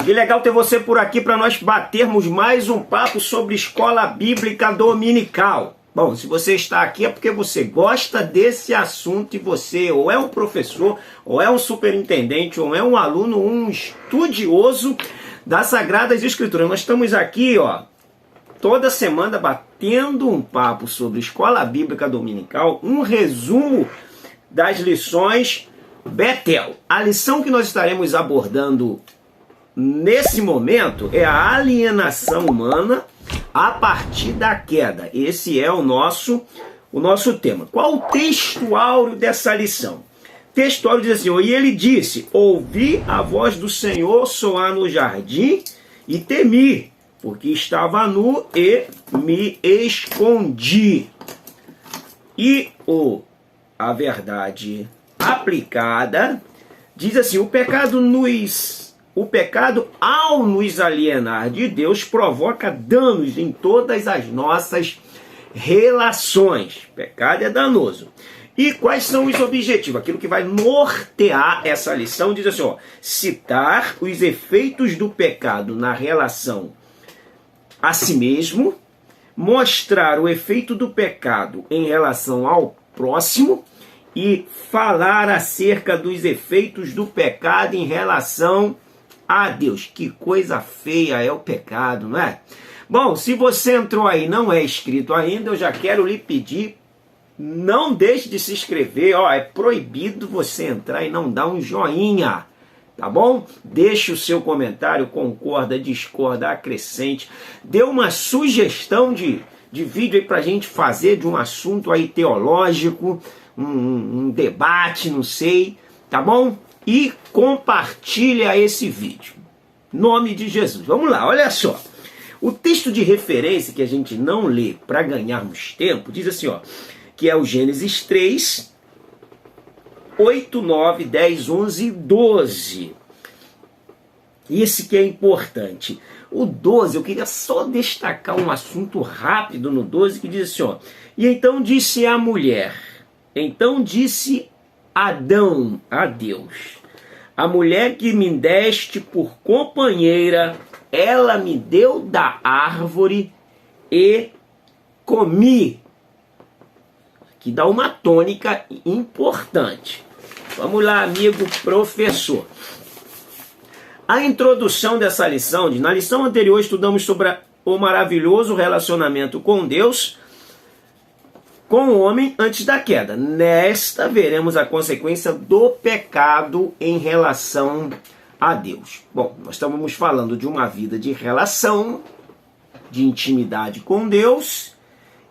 Que legal ter você por aqui para nós batermos mais um papo sobre escola bíblica dominical. Bom, se você está aqui é porque você gosta desse assunto e você ou é um professor, ou é um superintendente, ou é um aluno, um estudioso das Sagradas Escrituras. Nós estamos aqui, toda semana batendo um papo sobre escola bíblica dominical, um resumo das lições Betel. A lição que nós estaremos abordando nesse momento é a alienação humana a partir da queda. Esse é o nosso tema. Qual o texto áureo dessa lição? O texto áureo diz assim: e ele disse, ouvi a voz do Senhor soar no jardim e temi, porque estava nu e me escondi. E a verdade aplicada diz assim: o pecado ao nos alienar de Deus provoca danos em todas as nossas relações. Pecado é danoso. E quais são os objetivos? Aquilo que vai nortear essa lição diz assim: citar os efeitos do pecado na relação a si mesmo, mostrar o efeito do pecado em relação ao próximo e falar acerca dos efeitos do pecado em relação a Deus. Que coisa feia é o pecado, não é? Bom, se você entrou aí e não é inscrito ainda, eu já quero lhe pedir, não deixe de se inscrever. É proibido você entrar e não dar um joinha, tá bom? Deixe o seu comentário, concorda, discorda, acrescente, dê uma sugestão de vídeo aí pra gente fazer de um assunto aí teológico, um debate, não sei, tá bom? E compartilha esse vídeo. Em nome de Jesus. Vamos lá, olha só. O texto de referência que a gente não lê para ganharmos tempo diz assim, que é o Gênesis 3, 8, 9, 10, 11 e 12. Esse que é importante. O 12, eu queria só destacar um assunto rápido no 12 que diz assim, e então disse a mulher, então disse Adão a Deus: a mulher que me deste por companheira, ela me deu da árvore e comi. Que dá uma tônica importante. Vamos lá, amigo professor. A introdução dessa lição, na lição anterior estudamos sobre o maravilhoso relacionamento com Deus, com o homem antes da queda. Nesta veremos a consequência do pecado em relação a Deus. Bom, nós estamos falando de uma vida de relação, de intimidade com Deus,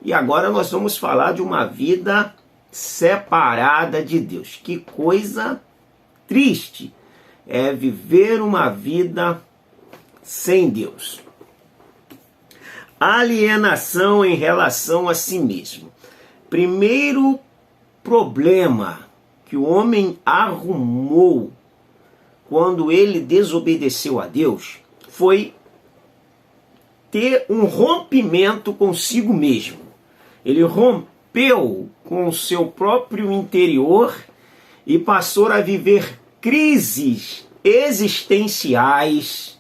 e agora nós vamos falar de uma vida separada de Deus. Que coisa triste é viver uma vida sem Deus. Alienação em relação a si mesmo. Primeiro problema que o homem arrumou quando ele desobedeceu a Deus foi ter um rompimento consigo mesmo. Ele rompeu com o seu próprio interior e passou a viver crises existenciais,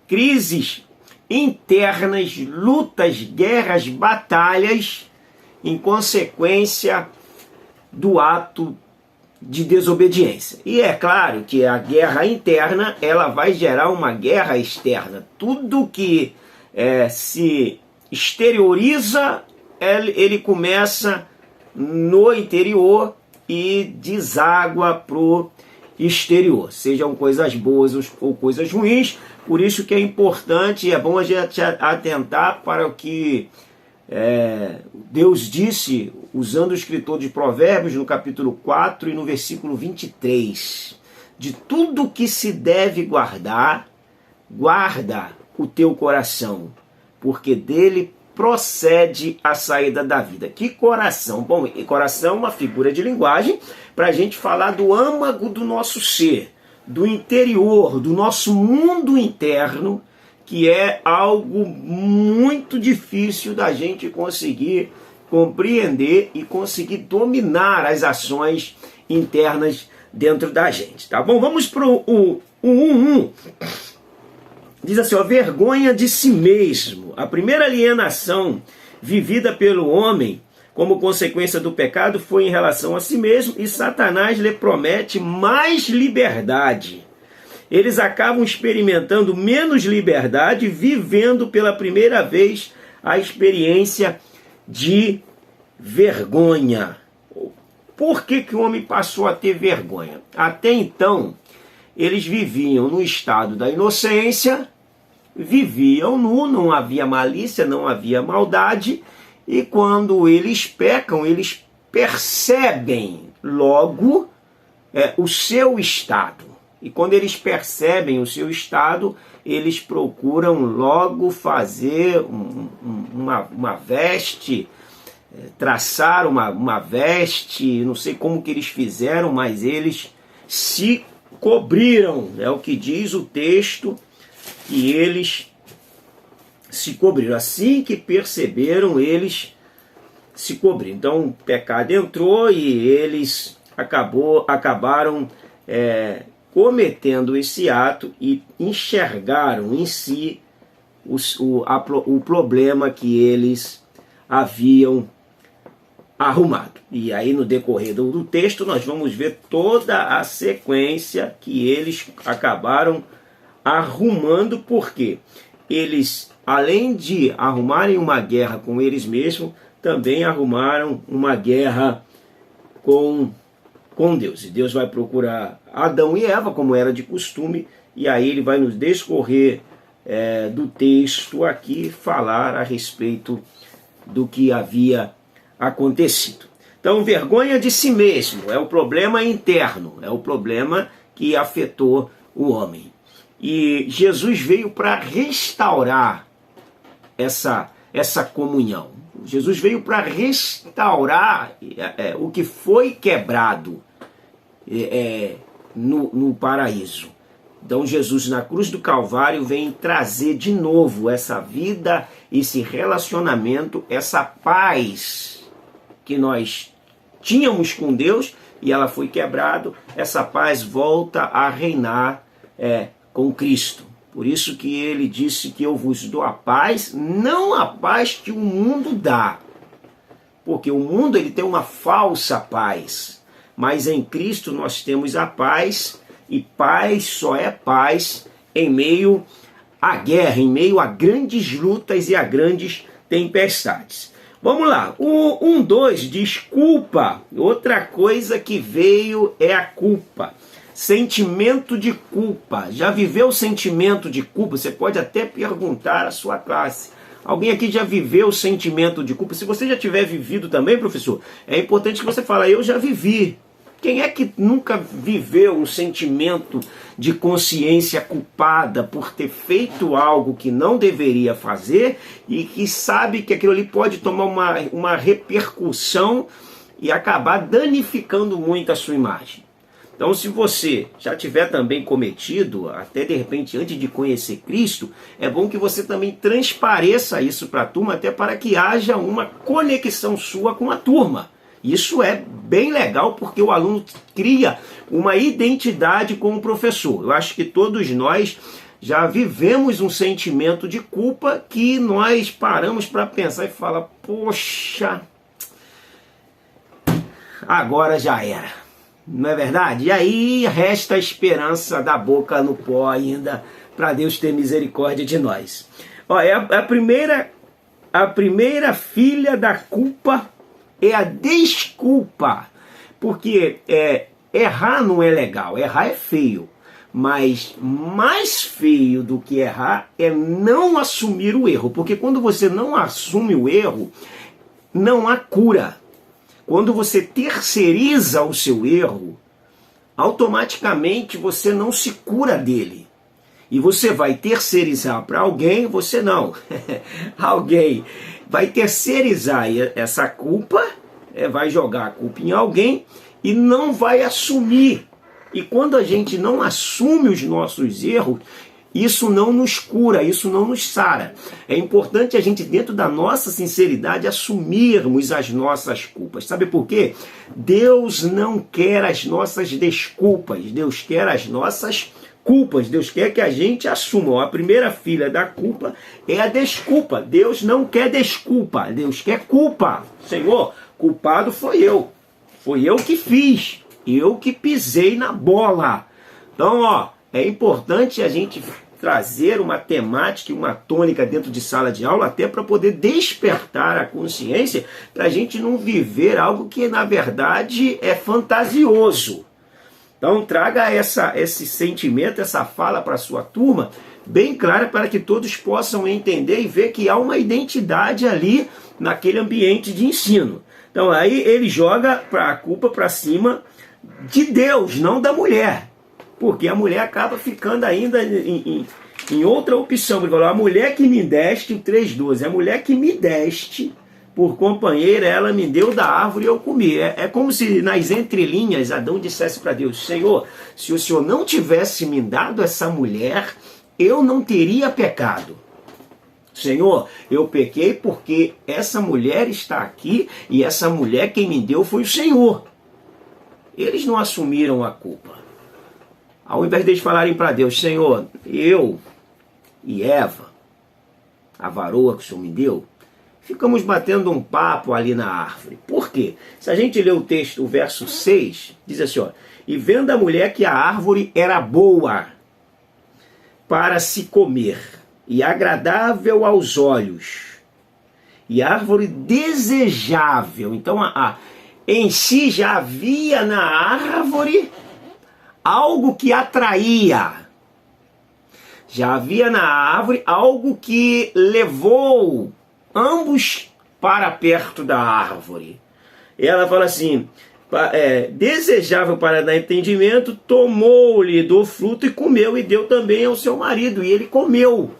crises internas, lutas, guerras, batalhas, em consequência do ato de desobediência. E é claro que a guerra interna ela vai gerar uma guerra externa. Tudo que se exterioriza, ele começa no interior e deságua para o exterior, sejam coisas boas ou coisas ruins. Por isso que é importante, é bom a gente atentar para o que Deus disse, usando o escritor de Provérbios, no capítulo 4 e no versículo 23. De tudo que se deve guardar, guarda o teu coração, porque dele procede a saída da vida. Que coração? Bom, coração é uma figura de linguagem para a gente falar do âmago do nosso ser, do interior, do nosso mundo interno, que é algo muito difícil da gente conseguir compreender e conseguir dominar as ações internas dentro da gente, tá bom? Vamos para o 1.1. Diz assim, ó, vergonha de si mesmo. A primeira alienação vivida pelo homem como consequência do pecado foi em relação a si mesmo, e Satanás lhe promete mais liberdade. Eles acabam experimentando menos liberdade, vivendo pela primeira vez a experiência de vergonha. Por que o homem passou a ter vergonha? Até então, eles viviam no estado da inocência, viviam nu, não havia malícia, não havia maldade, e quando eles pecam, eles percebem logo o seu estado. E quando eles percebem o seu estado, eles procuram logo fazer uma veste, traçar uma veste, não sei como que eles fizeram, mas eles se cobriram. É o que diz o texto, que eles se cobriram. Assim que perceberam, eles se cobriram. Então o pecado entrou e eles acabaram cometendo esse ato e enxergaram em si o problema que eles haviam arrumado. E aí no decorrer do texto nós vamos ver toda a sequência que eles acabaram arrumando, porque eles, além de arrumarem uma guerra com eles mesmos, também arrumaram uma guerra com Deus. E Deus vai procurar Adão e Eva, como era de costume, e aí ele vai nos discorrer do texto aqui, falar a respeito do que havia acontecido. Então, vergonha de si mesmo é o problema interno, é o problema que afetou o homem. E Jesus veio para restaurar essa comunhão. Jesus veio para restaurar o que foi quebrado no paraíso. Então Jesus na cruz do Calvário vem trazer de novo essa vida, esse relacionamento, essa paz que nós tínhamos com Deus e ela foi quebrada. Essa paz volta a reinar com Cristo. Por isso que ele disse que eu vos dou a paz, não a paz que o mundo dá. Porque o mundo ele tem uma falsa paz. Mas em Cristo nós temos a paz, e paz só é paz em meio à guerra, em meio a grandes lutas e a grandes tempestades. Vamos lá, o 1:2 diz culpa. Outra coisa que veio é a culpa. Sentimento de culpa. Já viveu o sentimento de culpa? Você pode até perguntar à sua classe. Alguém aqui já viveu o sentimento de culpa? Se você já tiver vivido também, professor, é importante que você fale, eu já vivi. Quem é que nunca viveu um sentimento de consciência culpada por ter feito algo que não deveria fazer e que sabe que aquilo ali pode tomar uma repercussão e acabar danificando muito a sua imagem? Então, se você já tiver também cometido, até de repente antes de conhecer Cristo, é bom que você também transpareça isso para a turma, até para que haja uma conexão sua com a turma. Isso é bem legal porque o aluno cria uma identidade com o professor. Eu acho que todos nós já vivemos um sentimento de culpa que nós paramos para pensar e falar, poxa, agora já era. Não é verdade? E aí resta a esperança da boca no pó ainda, para Deus ter misericórdia de nós. Ó, a primeira filha da culpa é a desculpa. Porque errar não é legal, errar é feio. Mas mais feio do que errar é não assumir o erro. Porque quando você não assume o erro, não há cura. Quando você terceiriza o seu erro, automaticamente você não se cura dele. E você vai terceirizar para alguém, você não. Alguém vai terceirizar essa culpa, vai jogar a culpa em alguém e não vai assumir. E quando a gente não assume os nossos erros, isso não nos cura, isso não nos sara. É importante a gente, dentro da nossa sinceridade, assumirmos as nossas culpas. Sabe por quê? Deus não quer as nossas desculpas, Deus quer as nossas culpas. Deus quer que a gente assuma. A primeira filha da culpa é a desculpa. Deus não quer desculpa, Deus quer culpa. Senhor, culpado foi eu. Foi eu que fiz. Eu que pisei na bola. Então, ó, é importante a gente trazer uma temática e uma tônica dentro de sala de aula, até para poder despertar a consciência, para a gente não viver algo que, na verdade, é fantasioso. Então, traga esse sentimento, essa fala para a sua turma, bem clara, para que todos possam entender e ver que há uma identidade ali naquele ambiente de ensino. Então, aí ele joga a culpa para cima de Deus, não da mulher. Porque a mulher acaba ficando ainda em outra opção. Ele falou, a mulher que me deste, o 3,12, a mulher que me deste por companheira, ela me deu da árvore e eu comi. É como se nas entrelinhas Adão dissesse para Deus, Senhor, se o Senhor não tivesse me dado essa mulher, eu não teria pecado. Senhor, eu pequei porque essa mulher está aqui e essa mulher quem me deu foi o Senhor. Eles não assumiram a culpa. Ao invés de eles falarem para Deus, Senhor, eu e Eva, a varoa que o Senhor me deu, ficamos batendo um papo ali na árvore. Por quê? Se a gente ler o texto, o verso 6, diz assim, ó, e vendo a mulher que a árvore era boa para se comer, e agradável aos olhos, e árvore desejável. Então, em si já havia na árvore algo que atraía. Já havia na árvore algo que levou ambos para perto da árvore. Ela fala assim, desejável para dar entendimento, tomou-lhe do fruto e comeu, e deu também ao seu marido, e ele comeu.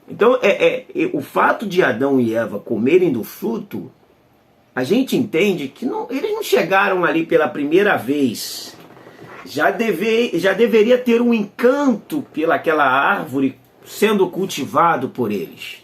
Então, o fato de Adão e Eva comerem do fruto, a gente entende que eles não chegaram ali pela primeira vez. Já deveria ter um encanto pelaquela árvore sendo cultivado por eles.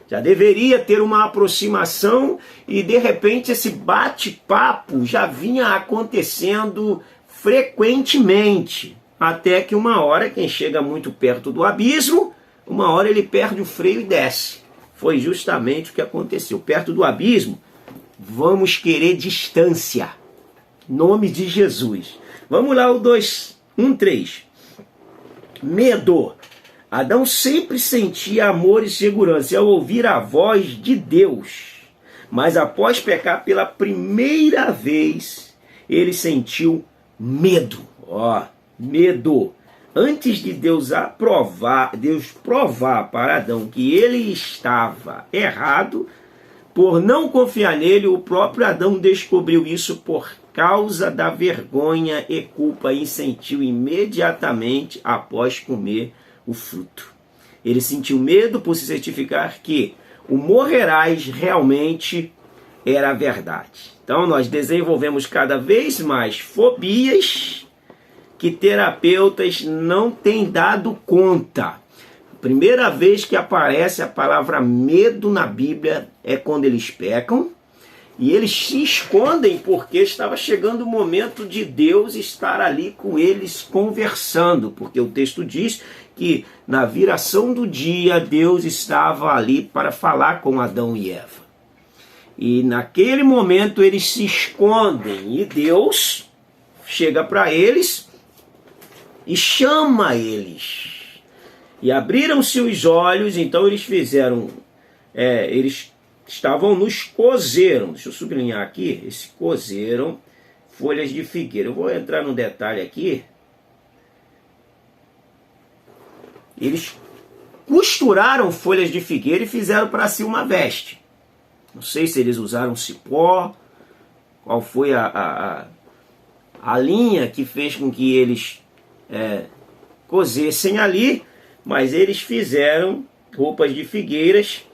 Já deveria ter uma aproximação e, de repente, esse bate-papo já vinha acontecendo frequentemente. Até que uma hora, quem chega muito perto do abismo, uma hora ele perde o freio e desce. Foi justamente o que aconteceu. Perto do abismo, vamos querer distância. Nome de Jesus. Vamos lá, o 1:3. Medo. Adão sempre sentia amor e segurança ao ouvir a voz de Deus. Mas após pecar pela primeira vez, ele sentiu medo. Medo. Antes de Deus provar para Adão que ele estava errado, por não confiar nele, o próprio Adão descobriu isso por causa da vergonha e culpa e sentiu imediatamente após comer o fruto. Ele sentiu medo por se certificar que o morrerás realmente era a verdade. Então nós desenvolvemos cada vez mais fobias que terapeutas não têm dado conta. Primeira vez que aparece a palavra medo na Bíblia é quando eles pecam e eles se escondem porque estava chegando o momento de Deus estar ali com eles conversando, porque o texto diz que na viração do dia Deus estava ali para falar com Adão e Eva. E naquele momento eles se escondem e Deus chega para eles e chama eles. E abriram-se os olhos, então eles fizeram, eles estavam nos cozeram, deixa eu sublinhar aqui, esse cozeram folhas de figueira. Eu vou entrar num detalhe aqui. Eles costuraram folhas de figueira e fizeram para si uma veste. Não sei se eles usaram cipó, qual foi a linha que fez com que eles cozessem ali, mas eles fizeram roupas de figueiras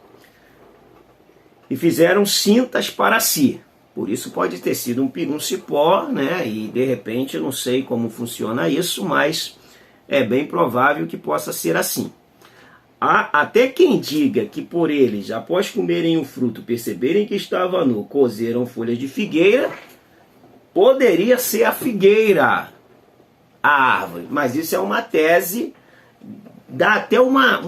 e fizeram cintas para si. Por isso pode ter sido um cipó, né? E de repente, eu não sei como funciona isso, mas é bem provável que possa ser assim. Há até quem diga que por eles, após comerem o fruto, perceberem que estava nu, cozeram folhas de figueira, poderia ser a figueira. a árvore. Mas isso é uma tese, dá até uma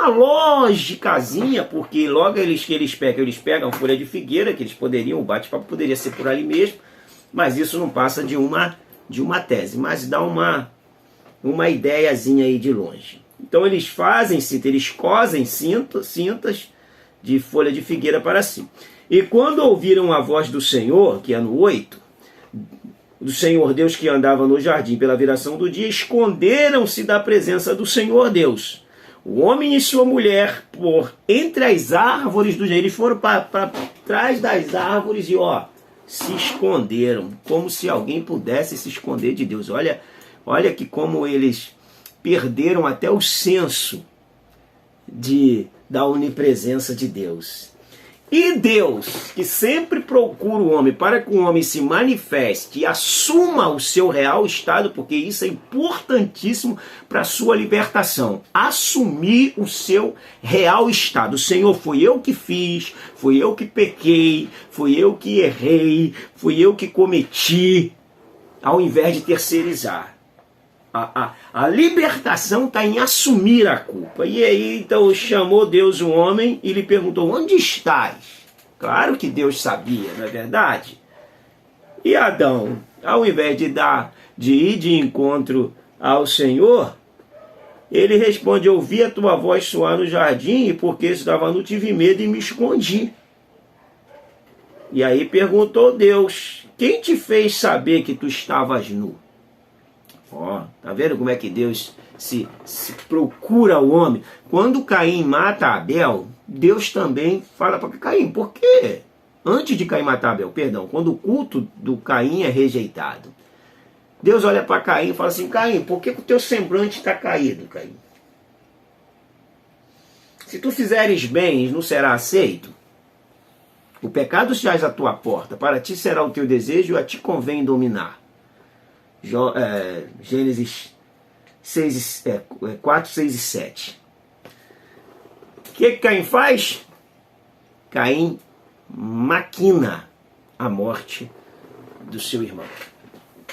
lógicazinha, porque logo eles pegam folha de figueira, que eles poderiam, o bate-papo poderia ser por ali mesmo, mas isso não passa de uma tese, mas dá uma ideiazinha aí de longe. Então eles fazem cinta, eles cosem cintas de folha de figueira para cima. E quando ouviram a voz do Senhor, que é no 8, do Senhor Deus que andava no jardim pela viração do dia, esconderam-se da presença do Senhor Deus, o homem e sua mulher, por entre as árvores do jardim. Eles foram para trás das árvores e se esconderam, como se alguém pudesse se esconder de Deus. Olha que como eles perderam até o senso da onipresença de Deus. E Deus, que sempre procura o homem para que o homem se manifeste e assuma o seu real estado, porque isso é importantíssimo para a sua libertação. Assumir o seu real estado. Senhor, fui eu que fiz, fui eu que pequei, fui eu que errei, fui eu que cometi, ao invés de terceirizar. A libertação está em assumir a culpa. E aí, então, chamou Deus o homem e lhe perguntou: onde estás? Claro que Deus sabia, não é verdade? E Adão, ao invés de ir de encontro ao Senhor, ele responde: ouvi a tua voz soar no jardim, e porque estava nu, tive medo e me escondi. E aí perguntou Deus: quem te fez saber que tu estavas nu? Tá vendo como é que Deus se procura o homem? Quando Caim mata Abel, Deus também fala para Caim: por quê? Antes de Caim matar Abel, quando o culto do Caim é rejeitado, Deus olha para Caim e fala assim: Caim, por que o teu semblante está caído, Caim? Se tu fizeres bem, não será aceito? O pecado jaz à tua porta, para ti será o teu desejo, a ti convém dominar. Gênesis 4, 6 e 7. O que Caim faz? Caim maquina a morte do seu irmão.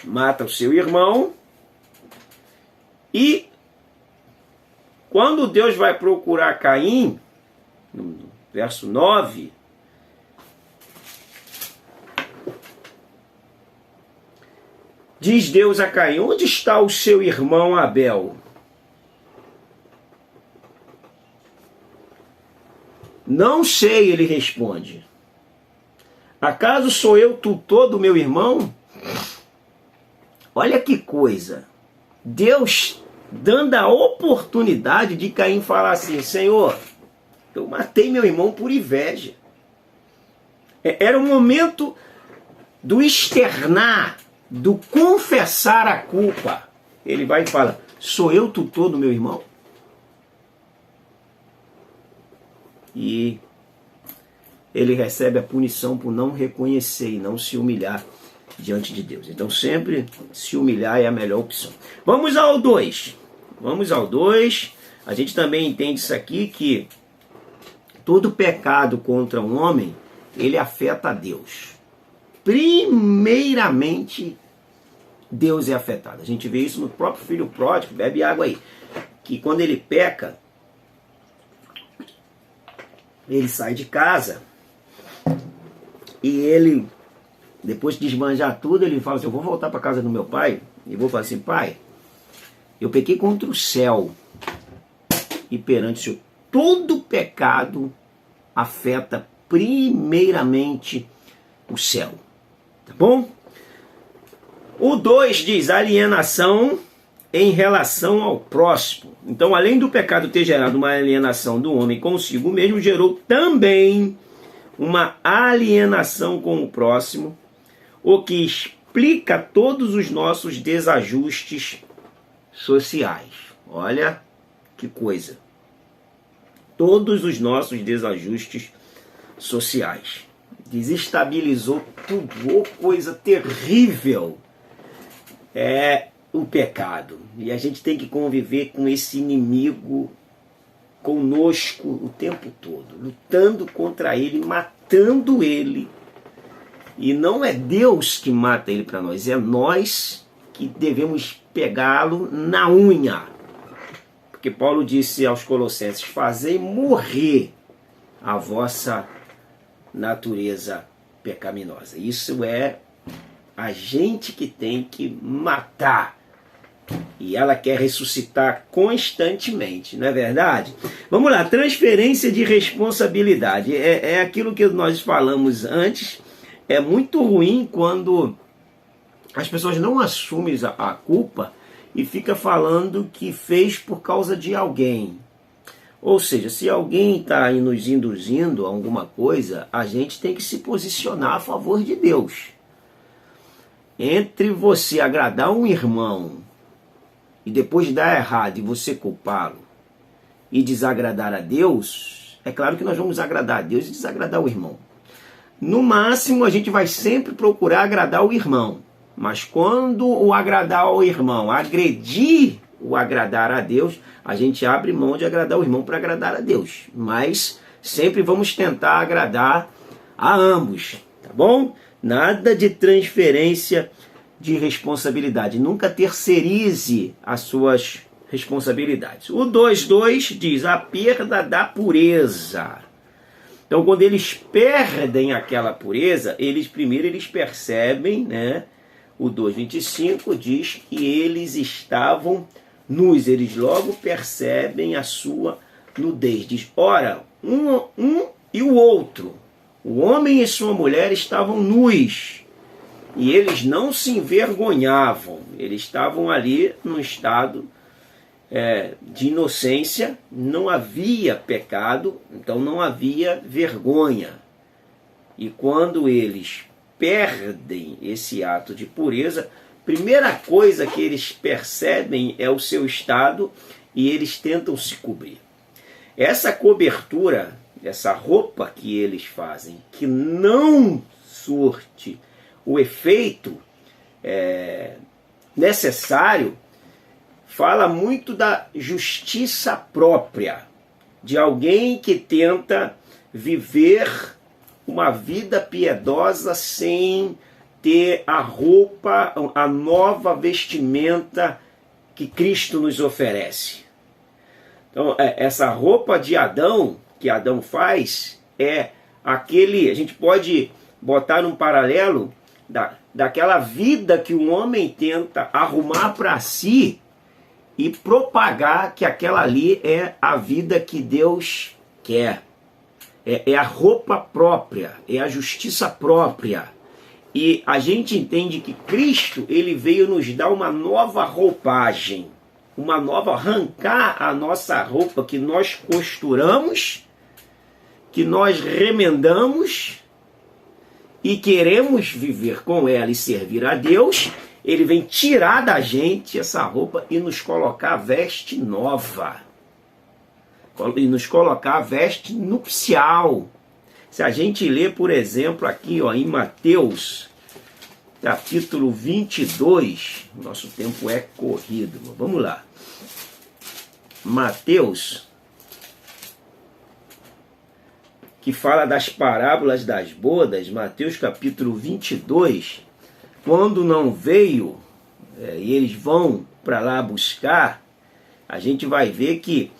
Mata o seu irmão e quando Deus vai procurar Caim, no verso 9, diz Deus a Caim: onde está o seu irmão Abel? Não sei, ele responde. Acaso sou eu tutor do meu irmão? Olha que coisa. Deus dando a oportunidade de Caim falar assim: Senhor, eu matei meu irmão por inveja. Era o momento do externar, do confessar a culpa. Ele vai e fala: sou eu tutor do meu irmão? E ele recebe a punição por não reconhecer e não se humilhar diante de Deus. Então sempre se humilhar é a melhor opção. Vamos ao 2. A gente também entende isso aqui, que todo pecado contra um homem, ele afeta a Deus. Primeiramente, Deus é afetado. A gente vê isso no próprio filho pródigo, bebe água aí, que quando ele peca, ele sai de casa e ele, depois de desmanjar tudo, ele fala assim: eu vou voltar para casa do meu pai e vou falar assim: pai, eu pequei contra o céu e perante o Senhor. Todo pecado afeta primeiramente o céu. Tá bom? O 2 diz alienação em relação ao próximo. Então, além do pecado ter gerado uma alienação do homem consigo mesmo, gerou também uma alienação com o próximo, o que explica todos os nossos desajustes sociais. Olha que coisa. Todos os nossos desajustes sociais. Desestabilizou tudo. Coisa terrível é o pecado. E a gente tem que conviver com esse inimigo conosco o tempo todo, lutando contra ele, matando ele. E não é Deus que mata ele para nós, é nós que devemos pegá-lo na unha. Porque Paulo disse aos Colossenses: fazei morrer a vossa natureza pecaminosa. Isso é a gente que tem que matar. E ela quer ressuscitar constantemente, não é verdade? Vamos lá, transferência de responsabilidade. É aquilo que nós falamos antes. É muito ruim quando as pessoas não assumem a culpa e fica falando que fez por causa de alguém. Ou seja, se alguém está nos induzindo a alguma coisa, a gente tem que se posicionar a favor de Deus. Entre você agradar um irmão e depois dar errado e você culpá-lo e desagradar a Deus, é claro que nós vamos agradar a Deus e desagradar o irmão. No máximo, a gente vai sempre procurar agradar o irmão. Mas quando o agradar ao irmão agredir o agradar a Deus, a gente abre mão de agradar o irmão para agradar a Deus. Mas sempre vamos tentar agradar a ambos, tá bom? Nada de transferência de responsabilidade. Nunca terceirize as suas responsabilidades. O 2.2 diz a perda da pureza. Então, quando eles perdem aquela pureza, primeiro eles percebem, né? O 2.25 diz que eles estavam nus. Eles logo percebem a sua nudez. Diz, ora, um e o outro, o homem e sua mulher estavam nus. E eles não se envergonhavam. Eles estavam ali num estado de inocência. Não havia pecado, então não havia vergonha. E quando eles perdem esse ato de pureza, primeira coisa que eles percebem é o seu estado e eles tentam se cobrir. Essa cobertura, essa roupa que eles fazem, que não surte o efeito necessário, fala muito da justiça própria, de alguém que tenta viver uma vida piedosa sem ter a roupa, a nova vestimenta que Cristo nos oferece. Então, essa roupa de Adão, que Adão faz, é aquele, a gente pode botar num paralelo daquela vida que o homem tenta arrumar para si e propagar que aquela ali é a vida que Deus quer. É a roupa própria, é a justiça própria. E a gente entende que Cristo, ele veio nos dar uma nova roupagem, arrancar a nossa roupa que nós costuramos, que nós remendamos e queremos viver com ela e servir a Deus. Ele vem tirar da gente essa roupa e nos colocar a veste nova. E nos colocar a veste nupcial. Se a gente ler, por exemplo, aqui em Mateus, capítulo 22, nosso tempo é corrido, vamos lá. Mateus, que fala das parábolas das bodas, Mateus capítulo 22, quando não veio, e eles vão para lá buscar, a gente vai ver que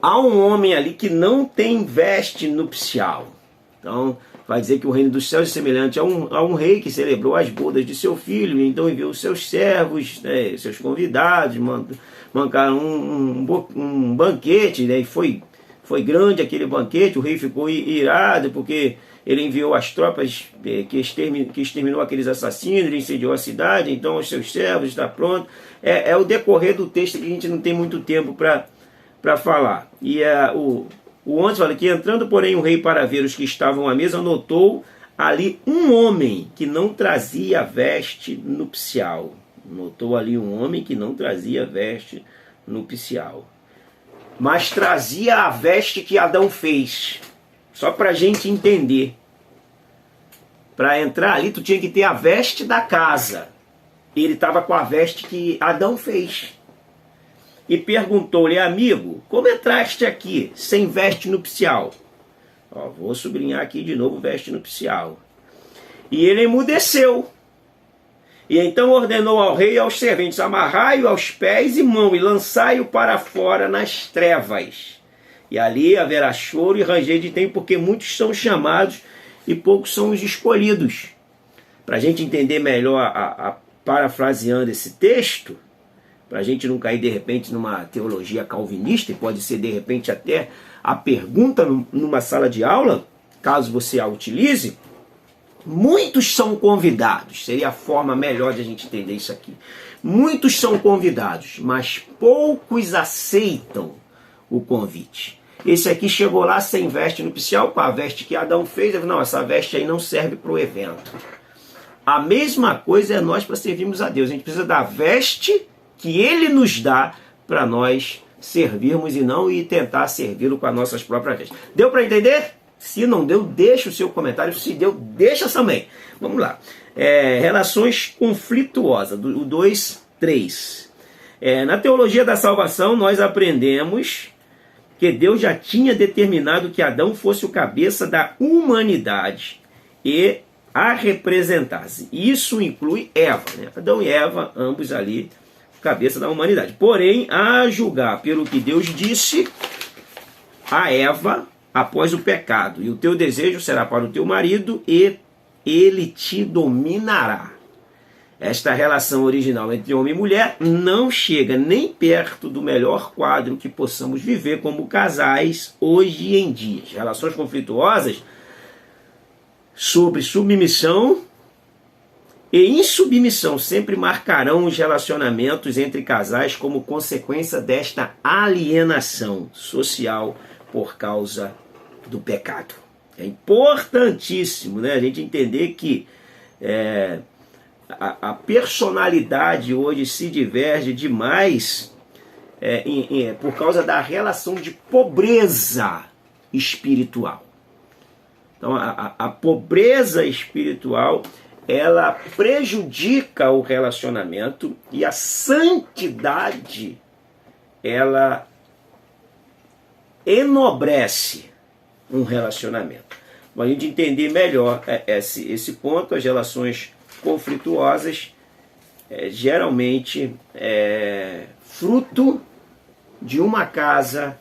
há um homem ali que não tem veste nupcial. Então, vai dizer que o reino dos céus é semelhante a um rei que celebrou as bodas de seu filho, então enviou seus servos, seus convidados, mancaram um banquete, e foi grande aquele banquete. O rei ficou irado porque ele enviou as tropas que exterminou aqueles assassinos, ele incendiou a cidade, então os seus servos estão prontos. É o decorrer do texto que a gente não tem muito tempo para falar. E o 11 fala que, entrando, porém, o rei para ver os que estavam à mesa, notou ali um homem que não trazia veste nupcial. Notou ali um homem que não trazia veste nupcial, mas trazia a veste que Adão fez. Só para a gente entender. Para entrar ali, tu tinha que ter a veste da casa. Ele estava com a veste que Adão fez. E perguntou-lhe, amigo, como entraste aqui sem veste nupcial? Vou sublinhar aqui de novo veste nupcial. E ele emudeceu. E então ordenou ao rei e aos serventes: amarrai-o aos pés e mão, e lançai-o para fora nas trevas. E ali haverá choro e ranger de dentes, porque muitos são chamados e poucos são os escolhidos. Para a gente entender melhor, parafraseando esse texto, para a gente não cair de repente numa teologia calvinista, e pode ser de repente até a pergunta numa sala de aula, caso você a utilize, muitos são convidados, seria a forma melhor de a gente entender isso aqui. Muitos são convidados, mas poucos aceitam o convite. Esse aqui chegou lá sem veste nupcial, com a veste que Adão fez, ele falou: não, essa veste aí não serve para o evento. A mesma coisa é nós para servirmos a Deus. A gente precisa da veste que Ele nos dá para nós servirmos e não ir tentar servi-lo com as nossas próprias vestes. Deu para entender? Se não deu, deixa o seu comentário. Se deu, deixa também. Vamos lá. Relações conflituosas, do 2:3. Na teologia da salvação, nós aprendemos que Deus já tinha determinado que Adão fosse o cabeça da humanidade e a representasse. Isso inclui Eva, né? Adão e Eva, ambos ali, cabeça da humanidade. Porém, a julgar pelo que Deus disse a Eva após o pecado: e o teu desejo será para o teu marido e ele te dominará. Esta relação original entre homem e mulher não chega nem perto do melhor quadro que possamos viver como casais hoje em dia. As relações conflituosas sobre submissão e insubmissão sempre marcarão os relacionamentos entre casais como consequência desta alienação social por causa do pecado. É importantíssimo, né, a gente entender que a personalidade hoje se diverge demais por causa da relação de pobreza espiritual. Então, a pobreza espiritual, ela prejudica o relacionamento, e a santidade, ela enobrece um relacionamento. Para a gente entender melhor esse ponto, as relações conflituosas geralmente fruto de uma casa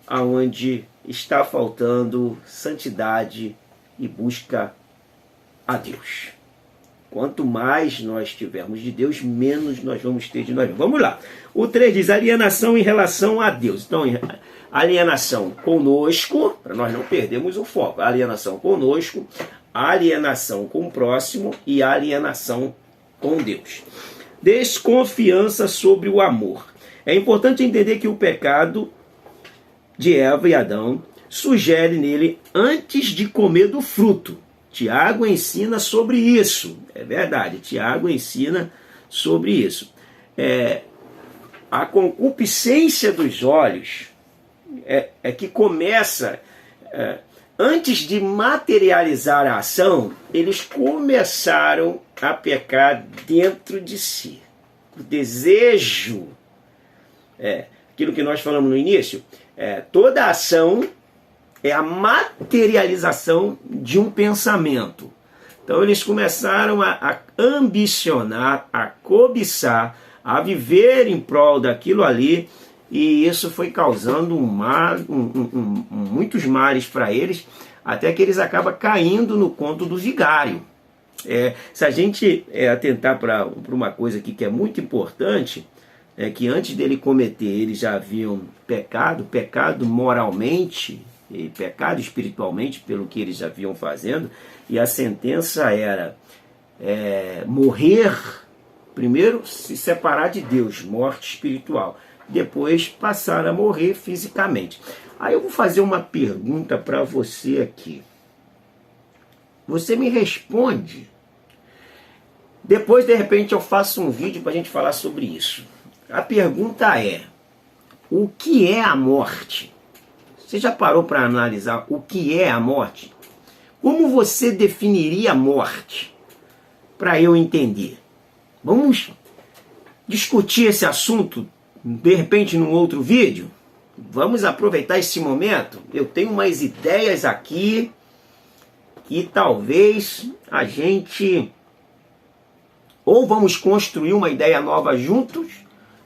onde está faltando santidade e busca a Deus. Quanto mais nós tivermos de Deus, menos nós vamos ter de nós mesmos. Vamos lá. O 3 diz: alienação em relação a Deus. Então, alienação conosco, para nós não perdermos o foco. Alienação conosco, alienação com o próximo e alienação com Deus. Desconfiança sobre o amor. É importante entender que o pecado de Eva e Adão sugere nele antes de comer do fruto. Tiago ensina sobre isso. É verdade, Tiago ensina sobre isso. A concupiscência dos olhos é que começa, antes de materializar a ação, eles começaram a pecar dentro de si. O desejo, aquilo que nós falamos no início, toda ação é a materialização de um pensamento. Então eles começaram a ambicionar, a cobiçar, a viver em prol daquilo ali, e isso foi causando muitos males para eles, até que eles acabam caindo no conto do vigário. Se a gente atentar para uma coisa aqui que é muito importante, é que antes dele cometer, eles já haviam pecado moralmente e pecado espiritualmente pelo que eles já vinham fazendo, e a sentença era morrer, primeiro se separar de Deus, morte espiritual, depois passar a morrer fisicamente. Aí eu vou fazer uma pergunta para você aqui. Você me responde. Depois, de repente, eu faço um vídeo para a gente falar sobre isso. A pergunta é: o que é a morte? Você já parou para analisar o que é a morte? Como você definiria a morte? Para eu entender. Vamos discutir esse assunto, de repente, num outro vídeo? Vamos aproveitar esse momento. Eu tenho umas ideias aqui que talvez a gente Ou vamos construir uma ideia nova juntos,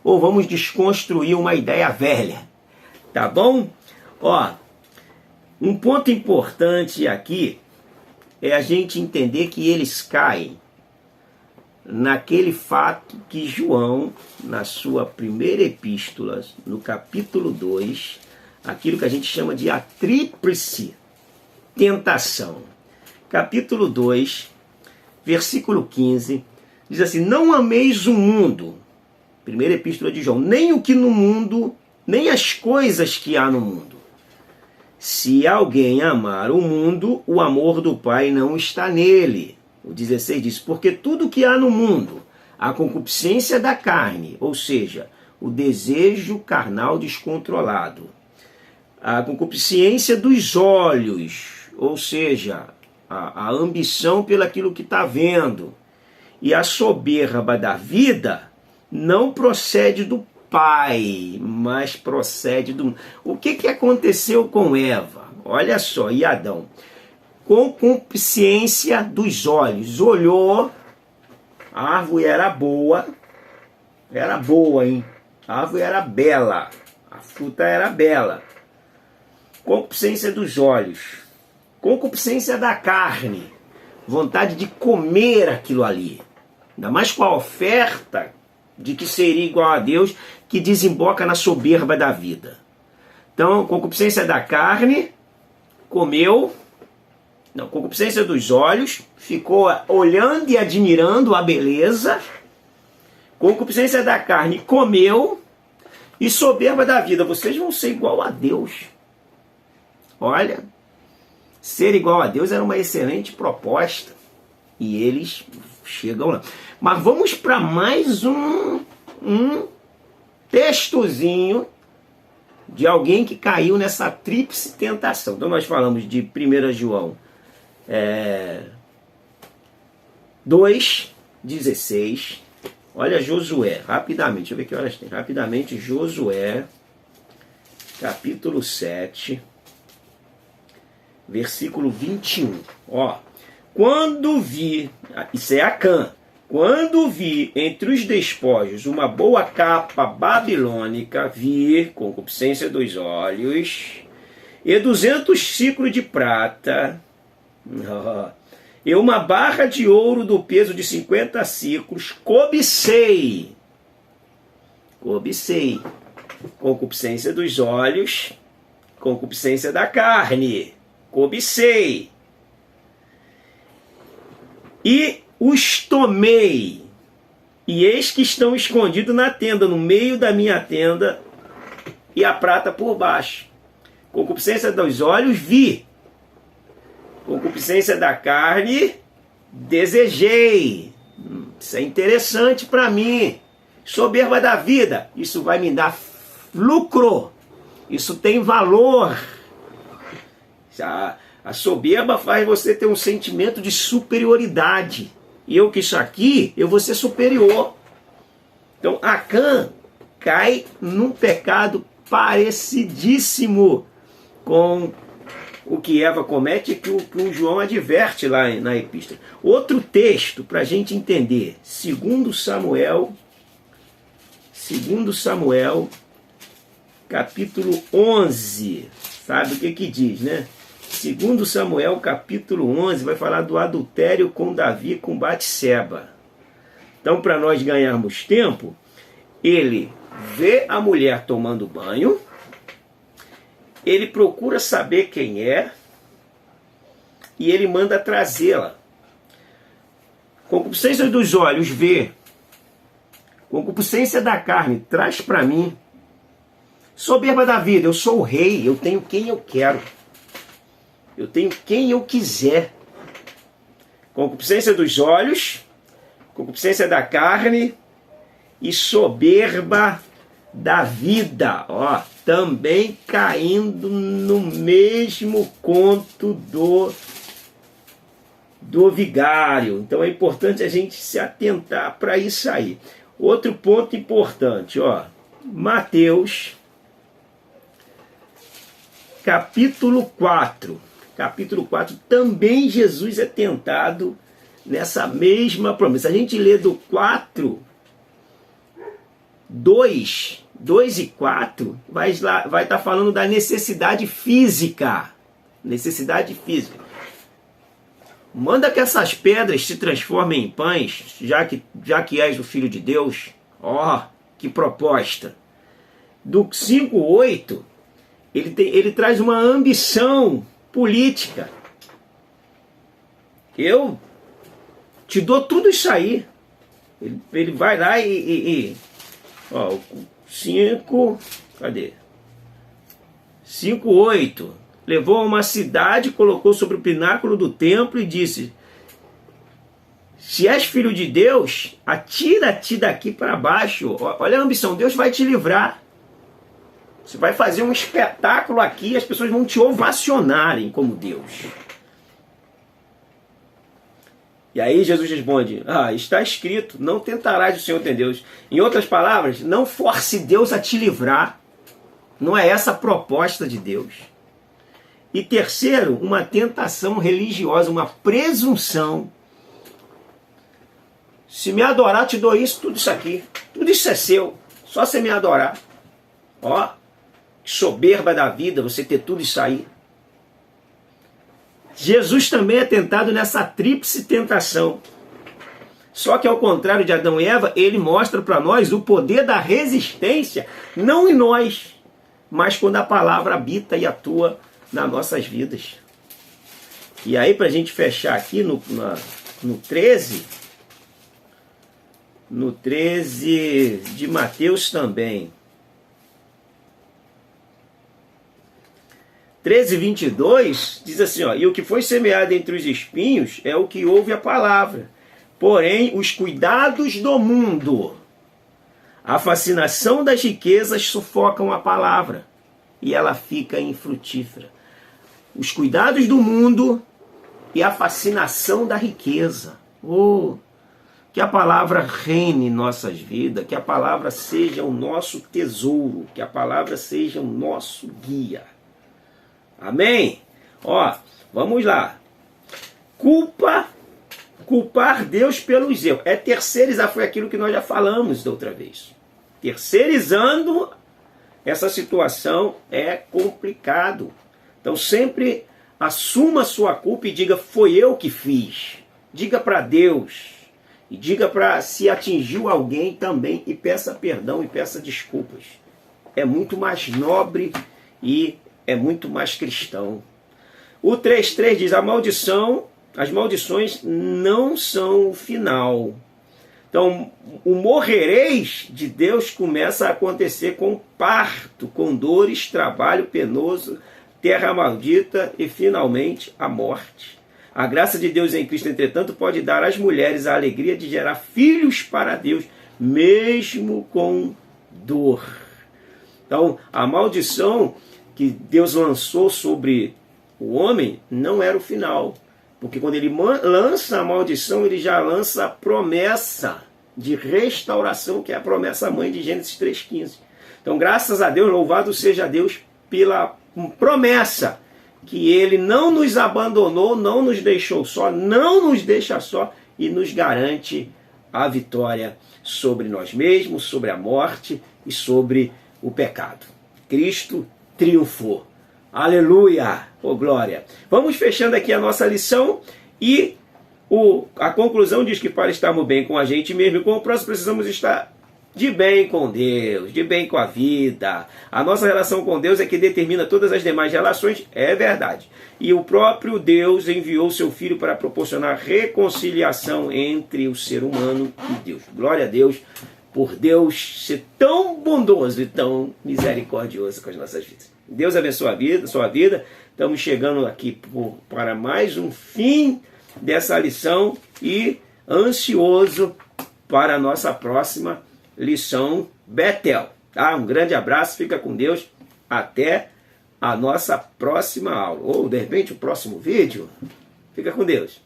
ou vamos desconstruir uma ideia velha. Tá bom? Ó, um ponto importante aqui é a gente entender que eles caem naquele fato que João, na sua primeira epístola, no capítulo 2, aquilo que a gente chama de a tríplice tentação. Capítulo 2, versículo 15, diz assim: não ameis o mundo, primeira epístola de João, nem o que no mundo, nem as coisas que há no mundo. Se alguém amar o mundo, o amor do Pai não está nele. O 16 diz: porque tudo que há no mundo, a concupiscência da carne, ou seja, o desejo carnal descontrolado, a concupiscência dos olhos, ou seja, a ambição pelaquilo que está vendo, e a soberba da vida, não procede do Pai, mas procede do... O que aconteceu com Eva? Olha só, e Adão? Concupiscência dos olhos. Olhou, a árvore era boa, hein? A árvore era bela, a fruta era bela. Concupiscência dos olhos. Concupiscência da carne. Vontade de comer aquilo ali. Ainda mais com a oferta de que seria igual a Deus, que desemboca na soberba da vida. Então, concupiscência da carne, comeu. Não, concupiscência dos olhos, ficou olhando e admirando a beleza. Concupiscência da carne, comeu. E soberba da vida, vocês vão ser igual a Deus. Olha, ser igual a Deus era uma excelente proposta. E eles chegam lá. Mas vamos para mais um textozinho de alguém que caiu nessa tríplice tentação. Então nós falamos de 1 João 2,16. Olha Josué, rapidamente, deixa eu ver que horas tem. Rapidamente, Josué, capítulo 7, versículo 21. Ó, quando vi, isso é Acã, quando vi entre os despojos uma boa capa babilônica, vi concupiscência dos olhos, e 200 ciclos de prata, e uma barra de ouro do peso de 50 ciclos, cobicei, concupiscência dos olhos, concupiscência da carne, cobicei, e os tomei, e eis que estão escondidos na tenda, no meio da minha tenda, e a prata por baixo. Concupiscência dos olhos, vi. Concupiscência da carne, desejei. Isso é interessante para mim. Soberba da vida, isso vai me dar lucro. Isso tem valor. A soberba faz você ter um sentimento de superioridade. E eu que isso aqui, eu vou ser superior. Então Acã cai num pecado parecidíssimo com o que Eva comete e que o João adverte lá na epístola. Outro texto para a gente entender, 2 Samuel, capítulo 11. Sabe o que diz, né? 2 Samuel, capítulo 11, vai falar do adultério com Davi com Batseba. Então, para nós ganharmos tempo, ele vê a mulher tomando banho, ele procura saber quem é, e ele manda trazê-la. Concupiscência dos olhos, vê. Concupiscência da carne, traz para mim. Soberba da vida, eu sou o rei, eu tenho quem eu quero. Eu tenho quem eu quiser. Concupiscência dos olhos, concupiscência da carne e soberba da vida. Ó, também caindo no mesmo conto do vigário. Então é importante a gente se atentar para isso aí. Outro ponto importante, ó, Mateus, capítulo 4. Capítulo 4, também Jesus é tentado nessa mesma promessa. A gente lê do 4, 2 e 4, vai estar falando da necessidade física. Necessidade física. Manda que essas pedras se transformem em pães, já que és o Filho de Deus. Ó, que proposta. Do 5, 8, ele traz uma ambição política. Eu te dou tudo isso aí. Ele vai lá ó, 5, cadê? 5, 8. Levou a uma cidade, colocou sobre o pináculo do templo e disse: se és filho de Deus, atira-te daqui para baixo. Olha a ambição, Deus vai te livrar. Você vai fazer um espetáculo aqui e as pessoas vão te ovacionarem como Deus. E aí Jesus responde: está escrito, não tentarás o Senhor teu Deus. Em outras palavras, não force Deus a te livrar. Não é essa a proposta de Deus. E terceiro, uma tentação religiosa, uma presunção. Se me adorar, te dou isso, tudo isso aqui. Tudo isso é seu. Só você me adorar. Ó, que soberba da vida, você ter tudo isso aí. Jesus também é tentado nessa tríplice tentação. Só que ao contrário de Adão e Eva, ele mostra para nós o poder da resistência, não em nós, mas quando a palavra habita e atua nas nossas vidas. E aí, para a gente fechar aqui no 13, no 13 de Mateus também, 13, 22, diz assim, ó: e o que foi semeado entre os espinhos é o que ouve a palavra. Porém, os cuidados do mundo, a fascinação das riquezas sufocam a palavra e ela fica infrutífera. Os cuidados do mundo e a fascinação da riqueza. Oh, que a palavra reine em nossas vidas, que a palavra seja o nosso tesouro, que a palavra seja o nosso guia. Amém? Ó, vamos lá. Culpar Deus pelos erros. É terceirizar, foi aquilo que nós já falamos da outra vez. Terceirizando essa situação é complicado. Então sempre assuma a sua culpa e diga: foi eu que fiz. Diga para Deus. E diga para se atingiu alguém também e peça perdão e peça desculpas. É muito mais nobre e é muito mais cristão. O 3:3 diz: as maldições não são o final. Então, o morrereis de Deus começa a acontecer com parto, com dores, trabalho penoso, terra maldita e, finalmente, a morte. A graça de Deus em Cristo, entretanto, pode dar às mulheres a alegria de gerar filhos para Deus, mesmo com dor. Então, a maldição que Deus lançou sobre o homem não era o final. Porque quando ele lança a maldição, ele já lança a promessa de restauração, que é a promessa mãe de Gênesis 3:15. Então, graças a Deus, louvado seja Deus pela promessa que ele não nos abandonou, não nos deixou só, não nos deixa só e nos garante a vitória sobre nós mesmos, sobre a morte e sobre o pecado. Cristo triunfou. Aleluia! Oh, glória! Vamos fechando aqui a nossa lição e a conclusão diz que para estarmos bem com a gente mesmo e com o próximo precisamos estar de bem com Deus, de bem com a vida. A nossa relação com Deus é que determina todas as demais relações, é verdade. E o próprio Deus enviou seu Filho para proporcionar reconciliação entre o ser humano e Deus. Glória a Deus por Deus ser tão bondoso e tão misericordioso com as nossas vidas. Deus abençoe a vida, sua vida. Estamos chegando aqui para mais um fim dessa lição e ansioso para a nossa próxima lição Betel. Tá? Um grande abraço, fica com Deus. Até a nossa próxima aula. Ou, de repente, o próximo vídeo. Fica com Deus.